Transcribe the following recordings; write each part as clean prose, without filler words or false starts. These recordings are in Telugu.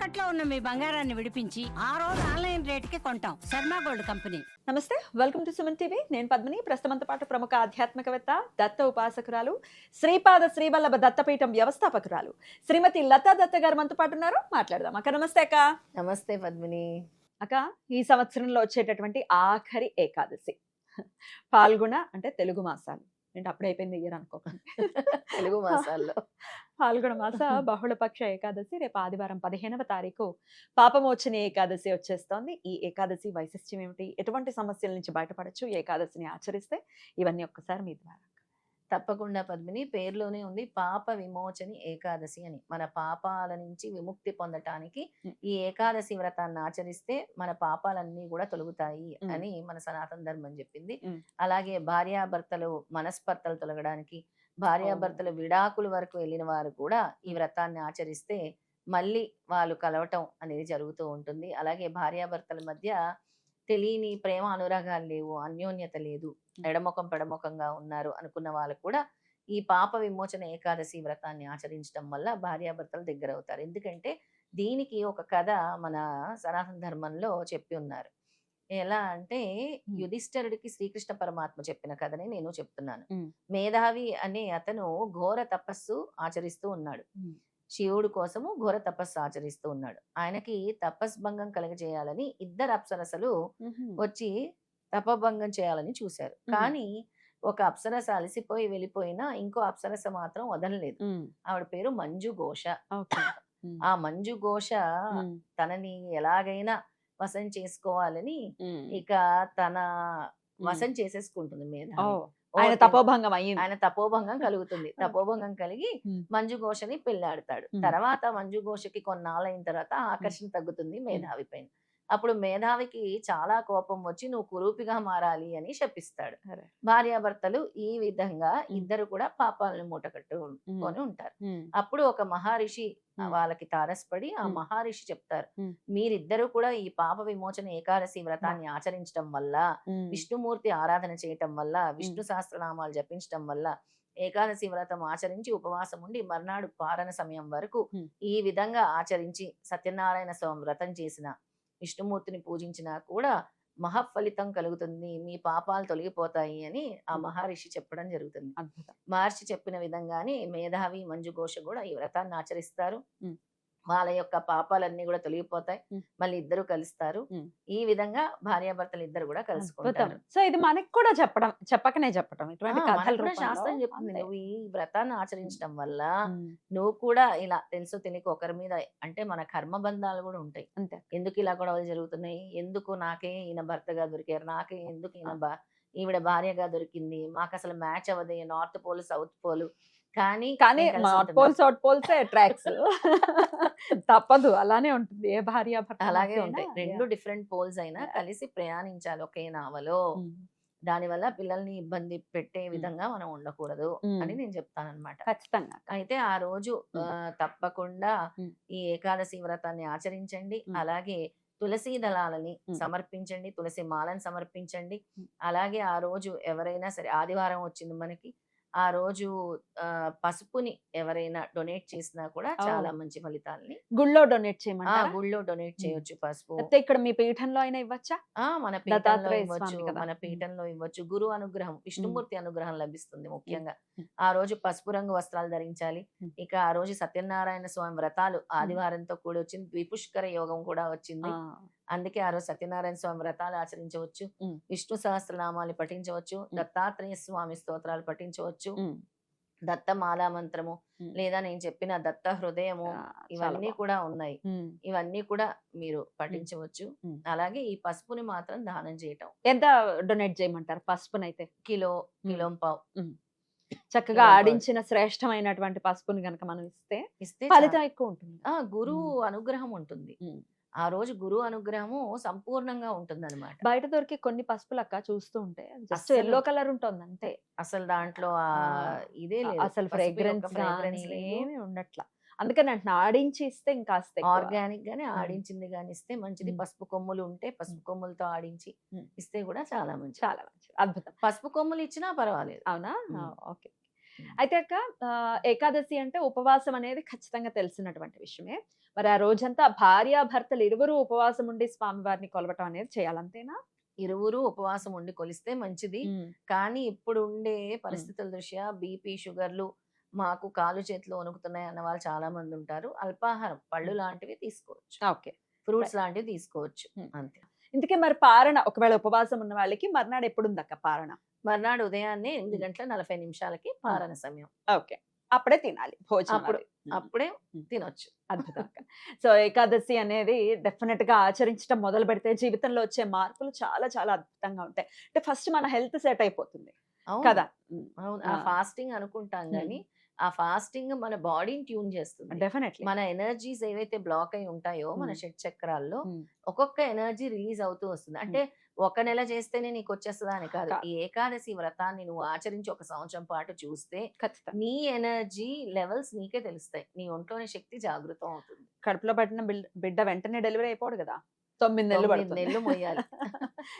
తాకట్లో ఉన్న మీ బంగారాన్ని విడిపించి ఆ రోజు ఆన్లైన్ రేటుకి కొంటాం. Sharma gold company. నమస్తే, వెల్కమ్ టు సుమన్ టీవీ. నేను పద్మిని. ప్రస్తుతంతో పాటు ప్రముఖ ఆధ్యాత్మికవేత్త, దత్త ఉపాసకురాలు, శ్రీపాద శ్రీవల్లభ దత్తపీఠం వ్యవస్థాపకురాలు శ్రీమతి లతా దత్త గారు మనతో పాటు ఉన్నారు. మాట్లాడదాం. అక్క నమస్తే. అక్క నమస్తే పద్మిని. అక్క, ఈ సంవత్సరంలో వచ్చేటటువంటి ఆఖరి ఏకాదశి పాల్గొన అంటే తెలుగు మాసాలు అంటే అప్పుడే అయిపోయింది ఇయర్ అనుకోకండి. తెలుగు మాసాల్లో పాల్గొన మాస బహుళపక్ష ఏకాదశి రేపు ఆదివారం 15వ తారీఖు పాపమోచని ఏకాదశి వచ్చేస్తోంది. ఈ ఏకాదశి వైశిష్ట్యం ఏమిటి, ఎటువంటి సమస్యల నుంచి బయటపడచ్చు ఏకాదశిని ఆచరిస్తే, ఇవన్నీ ఒక్కసారి మీ ద్వారా. తప్పకుండా పద్మిని, పేరులోనే ఉంది పాప విమోచని ఏకాదశి అని. మన పాపాల నుంచి విముక్తి పొందటానికి ఈ ఏకాదశి వ్రతాన్ని ఆచరిస్తే మన పాపాలన్నీ కూడా తొలగుతాయి అని మన సనాతన ధర్మం చెప్పింది. అలాగే భార్యాభర్తలు మనస్పర్ధలు తొలగడానికి, భార్యాభర్తలు విడాకుల వరకు వెళ్ళిన వారు కూడా ఈ వ్రతాన్ని ఆచరిస్తే మళ్ళీ వాళ్ళు కలవటం అనేది జరుగుతూ ఉంటుంది. అలాగే భార్యాభర్తల మధ్య తెలియని ప్రేమ అనురాగాలు లేవు, అన్యోన్యత లేదు, ఎడముఖం పెడముఖంగా ఉన్నారు అనుకున్న వాళ్ళకు కూడా ఈ పాప విమోచన ఏకాదశి వ్రతాన్ని ఆచరించడం వల్ల భార్యాభర్తలు దగ్గర అవుతారు. ఎందుకంటే దీనికి ఒక కథ మన సనాతన ధర్మంలో చెప్పి ఉన్నారు. ఎలా అంటే యుధిష్ఠరుడికి శ్రీకృష్ణ పరమాత్మ చెప్పిన కథని నేను చెప్తున్నాను. మేధావి అనే అతను ఘోర తపస్సు ఆచరిస్తూ ఉన్నాడు. శివుడు కోసము ఘోర తపస్సు ఆచరిస్తూ ఉన్నాడు. ఆయనకి తపస్భంగం కలగజేయాలని ఇద్దరు అప్సరసలు వచ్చి తపభంగం చేయాలని చూశారు. కానీ ఒక అప్సరస అలసిపోయి వెళ్ళిపోయినా ఇంకో అప్సరస మాత్రం వదలలేదు. ఆవిడ పేరు మంజు ఘోష. ఆ మంజు ఘోష తనని ఎలాగైనా వశం చేసుకోవాలని ఇక తన వశం చేసేసుకుంటుంది మేధావి. ఆయన తపోభంగం అయ్యింది. ఆయన తపోభంగం కలుగుతుంది. తపోభంగం కలిగి మంజు ఘోషని పెళ్ళాడతాడు. తర్వాత మంజు ఘోషకి కొన్నాళ్ళైన తర్వాత ఆకర్షణ తగ్గుతుంది మేధావి పైన. అప్పుడు మేధావికి చాలా కోపం వచ్చి నువ్వు కురూపిగా మారాలి అని శపిస్తాడు. భార్యాభర్తలు ఈ విధంగా ఇద్దరు కూడా పాపాలను మూటకట్టుకొని ఉంటారు. అప్పుడు ఒక మహర్షి వాళ్ళకి తారసపడి ఆ మహర్షి చెప్తారు, మీరిద్దరు కూడా ఈ పాప విమోచన ఏకాదశి వ్రతాన్ని ఆచరించడం వల్ల, విష్ణుమూర్తి ఆరాధన చేయటం వల్ల, విష్ణు సహస్రనామాలు జపించడం వల్ల, ఏకాదశి వ్రతం ఆచరించి ఉపవాసం ఉండి మర్నాడు పారణ సమయం వరకు ఈ విధంగా ఆచరించి సత్యనారాయణ స్వామి వ్రతం చేసిన, విష్ణుమూర్తిని పూజించినా కూడా మహాఫలితం కలుగుతుంది, మీ పాపాలు తొలగిపోతాయి అని ఆ మహర్షి చెప్పడం జరుగుతుంది. మహర్షి చెప్పిన విధంగానే మేధావి మంజు ఘోష కూడా ఈ వ్రతాన్ని ఆచరిస్తారు. వాళ్ళ యొక్క పాపాలన్నీ కూడా తొలగిపోతాయి, మళ్ళీ ఇద్దరు కలుస్తారు. ఈ విధంగా భార్యాభర్తలు ఇద్దరు కూడా కలుసుకుంటారు. సో ఇది మనకి కూడా చెప్పకనే చెప్పడం ఇటువంటి కథలు శాస్త్రం చెప్తుంది. నువ్వు ఈ వ్రతాన్ని ఆచరించడం వల్ల నువ్వు కూడా ఇలా తెలుసో తెలియక ఒకరి మీద, అంటే మన కర్మబంధాలు కూడా ఉంటాయి. అంతే. ఎందుకు ఇలా గొడవలు జరుగుతున్నాయి, ఎందుకు నాకే ఈయన భర్తగా దొరికారు, నాకే ఎందుకు ఈవిడ భార్యగా దొరికింది, మాకు అసలు మ్యాచ్ అవ్వదు, నార్త్ పోల్ సౌత్ పోల్. కానీ north pole south poles tracks తప్పదు, అలానే ఉంటుంది. ఏ భార్య అలాగే ఉంటాయి. రెండు డిఫరెంట్ పోల్స్ అయినా కలిసి ప్రయాణించాలి ఒకే నావలో. దానివల్ల పిల్లల్ని ఇబ్బంది పెట్టే విధంగా మనం ఉండకూడదు అని నేను చెప్తాను అనమాట. ఖచ్చితంగా. అయితే ఆ రోజు తప్పకుండా ఈ ఏకాదశి వ్రతాన్ని ఆచరించండి. అలాగే తులసి దళాలని సమర్పించండి, తులసి మాలను సమర్పించండి. అలాగే ఆ రోజు ఎవరైనా సరే, ఆదివారం వచ్చింది మనకి, ఆ రోజు పసుపుని ఎవరైనా డొనేట్ చేసినా కూడా చాలా మంచి ఫలితాలని. గుళ్ళో డొనేట్ చేయమంటారా? గుళ్ళో డొనేట్ చేయొచ్చు పసుపు. ఇక్కడ మీ పీఠంలో అయినా ఇవ్వచ్చా? మన పీఠంలో ఇవ్వచ్చు, మన పీఠంలో ఇవ్వచ్చు. గురు అనుగ్రహం, విష్ణుమూర్తి అనుగ్రహం లభిస్తుంది. ముఖ్యంగా ఆ రోజు పసుపు రంగు వస్త్రాలు ధరించాలి. ఇక ఆ రోజు సత్యనారాయణ స్వామి వ్రతాలు ఆదివారంతో కూడి వచ్చింది. ద్విపుష్కర యోగం కూడా వచ్చింది. అందుకే ఆ రోజు సత్యనారాయణ స్వామి వ్రతాలు ఆచరించవచ్చు, విష్ణు సహస్రనామాలు పఠించవచ్చు, దత్తాత్రేయ స్వామి స్తోత్రాలు పఠించవచ్చు, దత్తమాలా మంత్రము, లేదా నేను చెప్పిన దత్త హృదయము, ఇవన్నీ కూడా ఉన్నాయి. ఇవన్నీ కూడా మీరు పఠించవచ్చు. అలాగే ఈ పసుపుని మాత్రం దానం చేయటం. ఎంత డొనేట్ చేయమంటారు పసుపునైతే? కిలో పావు. చక్కగా ఆడించిన శ్రేష్టమైనటువంటి పసుపుని గనక మనం ఇస్తే ఫలితం ఎక్కువ ఉంటుంది. గురువు అనుగ్రహం ఉంటుంది. ఆ రోజు గురువు అనుగ్రహము సంపూర్ణంగా ఉంటుంది అనమాట. బయట దొరికి కొన్ని పసుపులక్క చూస్తూ ఉంటే జస్ట్ ఎల్లో కలర్ ఉంటుంది అంతే. అసలు దాంట్లో ఇదే లేదు, అసలు ఫ్రేగ్రెన్స్ ఏమి ఉండట్లా. అందుకని అంటున్నా, ఆడించి ఇస్తే ఇంకా ఆర్గానిక్ గానే ఆడించింది గాని ఇస్తే మంచిది. పసుపు కొమ్ములు ఉంటే పసుపు కొమ్ములతో ఆడించి ఇస్తే కూడా చాలా మంచి, చాలా మంచి, అద్భుతం. పసుపు కొమ్ములు ఇచ్చినా పర్వాలేదు. అవునా? ఓకే. అయితే అక్క ఏకాదశి అంటే ఉపవాసం అనేది ఖచ్చితంగా తెలిసినటువంటి విషయమే. మరి ఆ రోజంతా భార్యాభర్తలు ఇరువురు ఉపవాసం ఉండి స్వామివారిని కొలవటం అనేది చేయాలంతేనా? ఇరువురు ఉపవాసం ఉండి కొలిస్తే మంచిది. కానీ ఇప్పుడు ఉండే పరిస్థితుల దృష్ట్యా బీపీ, షుగర్‌లు, మాకు కాళ్ళు చేతులు వణుకుతున్నాయి అన్న వాళ్ళు చాలా మంది ఉంటారు. అల్పాహారం పళ్ళు లాంటివి తీసుకోవచ్చు. ఓకే. ఫ్రూట్స్ లాంటివి తీసుకోవచ్చు. హ్మ్. అంతే. ఇంతకీ మరి పారణ ఒకవేళ ఉపవాసం ఉన్న వాళ్ళకి మర్నాడు ఎప్పుడుందక్క పారణ? మర్నాడు ఉదయాన్నే 8:40 పారణ సమయం. ఓకే. అప్పుడే తినాలి భోజనం అప్పుడు అది. అప్పుడే తినొచ్చు. అద్భుతం అక్క. సో ఏకాదశి అనేది డెఫినెట్ గా ఆచరించడం మొదలు పెడితే జీవితంలో వచ్చే మార్పులు చాలా చాలా అద్భుతంగా ఉంటాయి. అంటే ఫస్ట్ మన హెల్త్ సెట్ అయిపోతుంది అవును. కదా. అవును. ఆ. ఆ ఫాస్టింగ్ అనుకుంటాం గానీ, ఆ ఫాస్టింగ్ మన బాడీని ట్యూన్ చేస్తుంది. డెఫినెట్లీ. మన ఎనర్జీస్ ఏవైతే బ్లాక్ అయి ఉంటాయో మన షట్‌చక్రాల్లో హ్మ్. ఒక్కొక్క ఎనర్జీ రిలీజ్ అవుతూ వస్తుంది. అంటే ఒక నెల చేస్తేనే నీకొచ్చేస్తదా అని కాదు. కాదు. ఈ ఏకాదశి వ్రతాన్ని నువ్వు ఆచరించి ఒక సంవత్సరం పాటు చూస్తే ఖచ్చితంగా. నీ ఎనర్జీ లెవెల్స్ నీకే తెలుస్తాయి. నీ ఒంట్లోని శక్తి జాగృతం అవుతుంది. కడుపులో పట్టిన బిడ్డ వెంటనే డెలివరీ అయిపోడు కదా. 9 నెలలు 9 పడుతుంది. నెలలు మొయ్యాలి.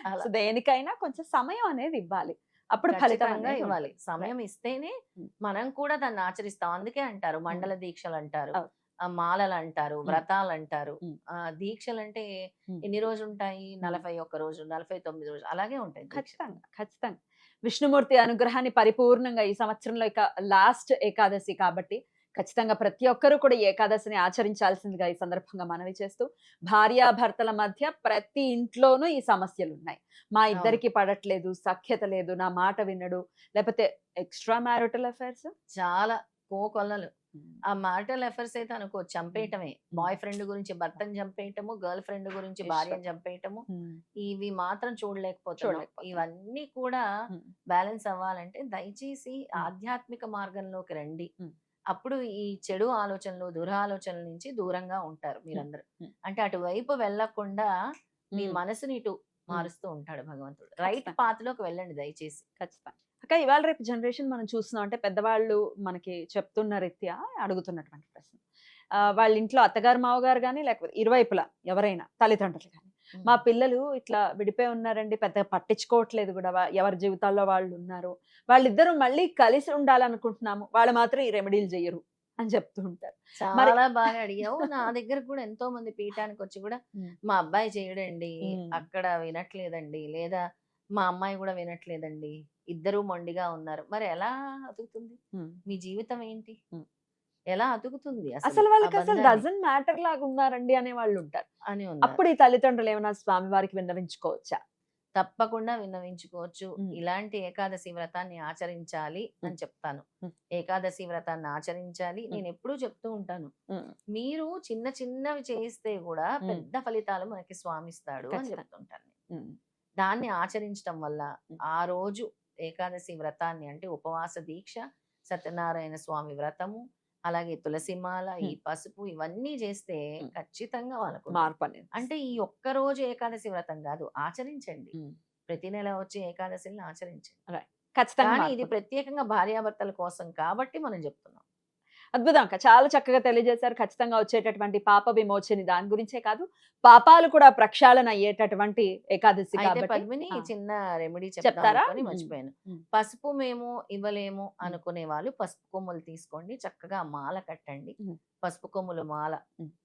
అలా. సో దేనికైనా కొంచెం సమయం అనేది ఇవ్వాలి. అప్పుడు ఫలితం ఖచ్చితంగా అనేది ఇవ్వాలి. ఉంటుంది. సమయం ఇస్తేనే హ్మ్. మనం కూడా దాన్ని ఆచరిస్తాం. అందుకే అంటారు మండల దీక్షలంటారు. అవును. మాలలంటారు, వ్రతాలంటారు. హ్మ్. దీక్షలంటే హ్మ్. ఎన్ని రోజులుంటాయి? 41 రోజులు, 49 రోజులు అలాగే ఉంటాయి దీక్ష. ఖచ్చితంగా. ఖచ్చితంగా. విష్ణుమూర్తి అనుగ్రహాన్ని పరిపూర్ణంగా ఈ సంవత్సరంలో ఇక లాస్ట్ ఏకాదశి కాబట్టి ఖచ్చితంగా ప్రతి ఒక్కరూ కూడా ఈ ఏకాదశిని ఆచరించాల్సిందిగా ఈ సందర్భంగా మనవి చేస్తూ, భార్యాభర్తల మధ్య ప్రతి ఇంట్లోనూ ఈ సమస్యలున్నాయి. మా అవును. ఇద్దరికీ పడట్లేదు, సఖ్యత లేదు, నా మాట వినడు, లేకపోతే ఎక్స్‌ట్రా మ్యారిటల్ అఫైర్స్. చాలా కోకొల్లలు. ఆ మ్యారిటల్ అఫైర్స్ అయితే అనుకో చంపేయటమే. బాయ్ ఫ్రెండ్ గురించి భర్తని చంపేయటము, గర్ల్ ఫ్రెండ్ గురించి భార్యని చంపేయటము. ఇవి మాత్రం చూడలేకపోతున్నాం. చూడలేకపోతున్నాం. ఇవన్నీ కూడా బ్యాలెన్స్ అవ్వాలంటే దయచేసి ఆధ్యాత్మిక మార్గంలోకి రండి. అప్పుడు ఈ చెడు ఆలోచనలు, దురాలోచనల నుంచి దూరంగా ఉంటారు మీరందరూ. అంటే అటువైపు వెళ్ళకుండా మీ మనసుని ఇటు మారుస్తూ ఉంటాడు భగవంతుడు. రైట్ పాత్‌లోకి వెళ్ళండి దయచేసి. ఖచ్చితంగా. అక్క ఇవాళ రేపు జనరేషన్ మనం చూస్తున్నాం అంటే పెద్దవాళ్ళు మనకి చెప్తున్న రీత్యా అడుగుతున్నటువంటి ప్రశ్న. వాళ్ళ ఇంట్లో అత్తగారు, మావగారు గాని లేకపోతే ఇరువైపులా ఎవరైనా తల్లిదండ్రులు గాని, మా పిల్లలు ఇట్లా విడిపోయి ఉన్నారండి, పెద్దగా పట్టించుకోవట్లేదు కూడా, ఎవరి జీవితాల్లో వాళ్ళు ఉన్నారు. వాళ్ళిద్దరూ మళ్ళీ కలిసి ఉండాలనుకుంటున్నాము. వాళ్ళు మాత్రం ఈ రెమెడీలు చెయ్యరు అని చెప్తూ ఉంటారు. మరి చాలా బాగా అడిగావు. నా దగ్గర కూడా ఎంతో మంది పీఠానికొచ్చి కూడా మా అబ్బాయి చేయడండి, అక్కడ వినట్లేదండి, లేదా మా అమ్మాయి కూడా వినట్లేదండి, ఇద్దరూ మొండిగా ఉన్నారు. మరి ఎలా అతుకుతుంది? మీ జీవితం ఏంటి? ఎలా అతుకుతుంది అసలు అసలు ఆ వాళ్ళకి అసలు బంధాన్ని డజంట్ మ్యాటర్ లాగా ఉన్నారండి అనే వాళ్ళు ఉంటారు. అని ఉన్నారు. అప్పుడు ఈ తల్లిదండ్రులు ఏమైనా స్వామి వారికి విన్నవించుకోవచ్చా? తప్పకుండా విన్నవించుకోవచ్చు. హ్మ్. ఇలాంటి ఏకాదశి వ్రతాన్ని ఆచరించాలి అని చెప్తాను. హ్మ్. ఏకాదశి వ్రతాన్ని ఆచరించాలి. నేను ఎప్పుడూ చెప్తూ ఉంటాను. మీరు చిన్న చిన్నవి చేస్తే కూడా పెద్ద ఫలితాలు మనకి స్వామిస్తాడు అని ఖచ్చితంగా. చెప్తుంటాను. దాన్ని ఆచరించడం వల్ల ఆ రోజు ఏకాదశి వ్రతాన్ని అంటే ఉపవాస దీక్ష, సత్యనారాయణ స్వామి వ్రతము, అలాగే తులసిమాల, ఈ పసుపు ఇవన్నీ చేస్తే ఖచ్చితంగా వాళ్ళకు మార్పు అనేది. అంటే ఈ ఒక్క రోజు ఏకాదశి వ్రతం కాదు, ఆచరించండి. ప్రతి నెల వచ్చే ఏకాదశిని ఆచరించండి. ఖచ్చితంగా కానీ ఇది మార్పు. ప్రత్యేకంగా భార్యాభర్తల కోసం కాబట్టి మనం చెప్తున్నాం. అద్భుతం అక్క. చాలా చక్కగా తెలియజేశారు. ఖచ్చితంగా వచ్చేటటువంటి పాప విమోచని దాని గురించే కాదు, పాపాలు కూడా ప్రక్షాళన అయ్యేటటువంటి ఏకాదశి అయితే కాబట్టి పద్మిని చిన్న రెమెడీ చెప్దాం చెప్తారా? అనుకొని మర్చిపోయాను. పసుపు మేము ఇవ్వలేము అనుకునే వాళ్ళు పసుపు కొమ్ములు తీసుకోండి, చక్కగా మాల కట్టండి. పసుపు కొమ్ములు మాల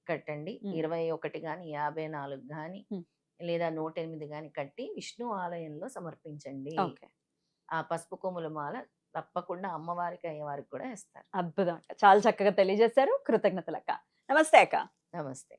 కట్టండి. 21 గాని, 54 గాని, లేదా 108 గాని కట్టి విష్ణు ఆలయంలో సమర్పించండి. ఆ పసుపు కొమ్ముల మాల తప్పకుండా అమ్మవారికి, అయ్యవారికి కూడా ఇస్తారు. అద్భుతం అక్క. చాలా చక్కగా తెలియజేశారు. కృతజ్ఞతలు అక్క. నమస్తే అక్క. నమస్తే.